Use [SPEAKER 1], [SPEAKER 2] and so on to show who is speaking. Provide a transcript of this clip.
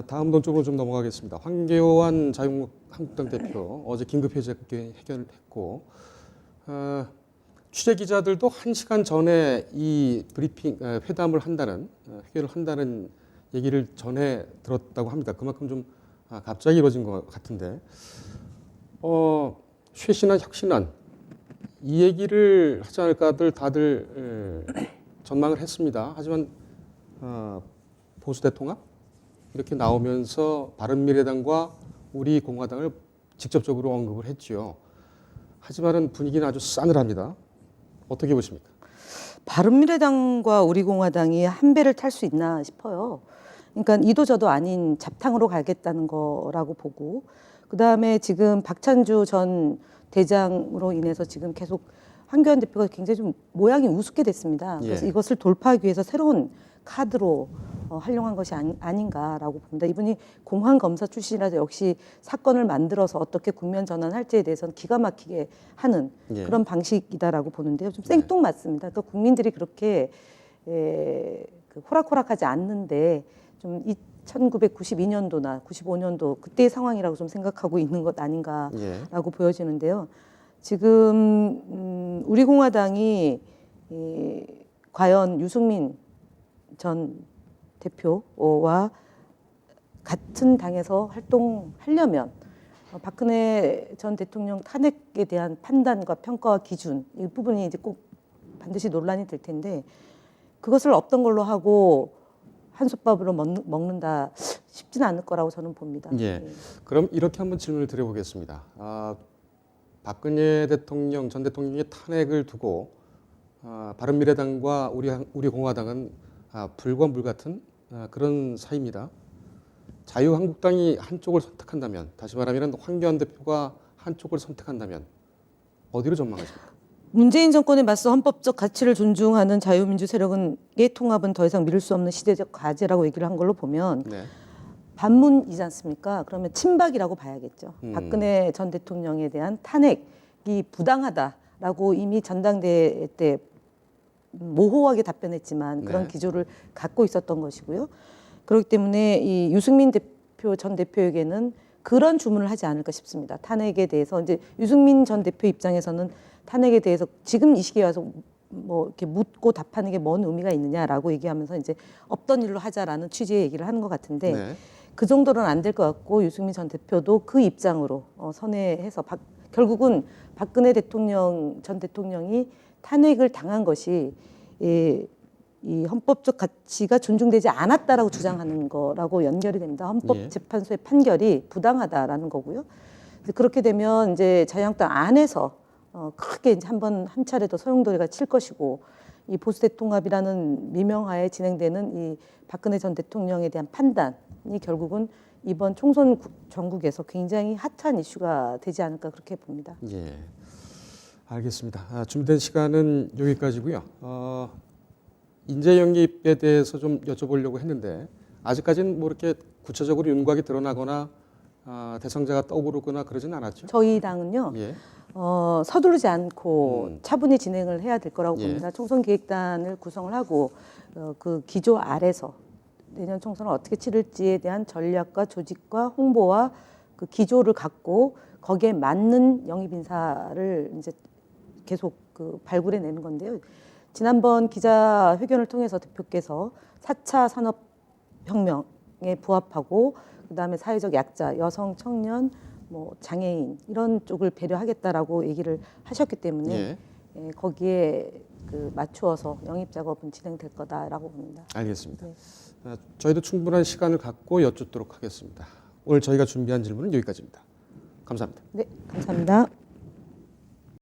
[SPEAKER 1] 다음 논점으로 좀 넘어가겠습니다. 황교안 자유한국당 대표 어제 긴급회의 해결했고 취재 기자들도 1시간 전에 이 브리핑 회담을 한다는 해결을 한다는 얘기를 전해 들었다고 합니다. 그만큼 좀 갑자기 이루어진 것 같은데 쇄신안 혁신안 이 얘기를 하지 않을까들 다들 전망을 했습니다. 하지만 보수 대통합 이렇게 나오면서 바른미래당과 우리 공화당을 직접적으로 언급을 했지요. 하지만은 분위기는 아주 싸늘합니다. 어떻게 보십니까?
[SPEAKER 2] 바른미래당과 우리 공화당이 한 배를 탈 수 있나 싶어요. 그러니까 이도 저도 아닌 잡탕으로 가겠다는 거라고 보고, 그다음에 지금 박찬주 전 대장으로 인해서 지금 계속 황교안 대표가 굉장히 좀 모양이 우습게 됐습니다. 그래서 이것을 돌파하기 위해서 새로운 카드로 활용한 것이 아닌가라고 봅니다. 이분이 공안검사 출신이라서 역시 사건을 만들어서 어떻게 국면 전환할지에 대해서는 기가 막히게 하는 그런 방식이다라고 보는데요. 좀 생뚱맞습니다. 그러니까 국민들이 그렇게 호락호락하지 않는데 좀 1992년도나 95년도 그때의 상황이라고 좀 생각하고 있는 것 아닌가라고 보여지는데요. 지금 우리 공화당이 과연 유승민 전 대표와 같은 당에서 활동하려면 박근혜 전 대통령 탄핵에 대한 판단과 평가와 기준 이 부분이 이제 꼭 반드시 논란이 될 텐데 그것을 없던 걸로 하고 한솥밥으로 먹는다 쉽지는 않을 거라고 저는 봅니다.
[SPEAKER 1] 그럼 이렇게 한번 질문을 드려보겠습니다. 박근혜 대통령 전 대통령의 탄핵을 두고 바른미래당과 우리 공화당은 불과 물 같은 그런 사이입니다. 자유한국당이 한쪽을 선택한다면, 다시 말하면 황교안 대표가 한쪽을 선택한다면 어디로 전망하십니까?
[SPEAKER 2] 문재인 정권에 맞서 헌법적 가치를 존중하는 자유민주 세력의 통합은 더 이상 미룰 수 없는 시대적 과제라고 얘기를 한 걸로 보면 반문이지 않습니까? 그러면 친박이라고 봐야겠죠. 박근혜 전 대통령에 대한 탄핵이 부당하다라고 이미 전당대회 때 모호하게 답변했지만 그런 기조를 갖고 있었던 것이고요. 그렇기 때문에 이 유승민 전 대표에게는 그런 주문을 하지 않을까 싶습니다. 탄핵에 대해서 이제 유승민 전 대표 입장에서는 탄핵에 대해서 지금 이 시기에 와서 뭐 이렇게 묻고 답하는 게 뭔 의미가 있느냐라고 얘기하면서 이제 없던 일로 하자라는 취지의 얘기를 하는 것 같은데 그 정도는 안 될 것 같고 유승민 전 대표도 그 입장으로 선회해서 결국은 박근혜 전 대통령이 탄핵을 당한 것이 이 헌법적 가치가 존중되지 않았다라고 주장하는 거라고 연결이 됩니다. 헌법재판소의 판결이 부당하다라는 거고요. 그렇게 되면 이제 자유한국당 안에서 크게 이제 한 차례 더 소용돌이가 칠 것이고 이 보수 대통합이라는 미명하에 진행되는 이 박근혜 전 대통령에 대한 판단이 결국은 이번 총선 전국에서 굉장히 핫한 이슈가 되지 않을까 그렇게 봅니다.
[SPEAKER 1] 알겠습니다. 준비된 시간은 여기까지고요. 인재 영입에 대해서 좀 여쭤보려고 했는데 아직까지는 뭐 이렇게 구체적으로 윤곽이 드러나거나 대상자가 떠오르거나 그러진 않았죠?
[SPEAKER 2] 저희 당은요. 서두르지 않고 차분히 진행을 해야 될 거라고 봅니다. 총선 기획단을 구성을 하고 그 기조 아래서 내년 총선을 어떻게 치를지에 대한 전략과 조직과 홍보와 그 기조를 갖고 거기에 맞는 영입 인사를 이제 계속 발굴해 내는 건데요. 지난번 기자회견을 통해서 대표께서 4차 산업혁명에 부합하고 그다음에 사회적 약자, 여성, 청년, 뭐 장애인 이런 쪽을 배려하겠다라고 얘기를 하셨기 때문에 거기에 맞추어서 영입 작업은 진행될 거다라고 봅니다.
[SPEAKER 1] 알겠습니다. 저희도 충분한 시간을 갖고 여쭙도록 하겠습니다. 오늘 저희가 준비한 질문은 여기까지입니다. 감사합니다.
[SPEAKER 2] 네, 감사합니다.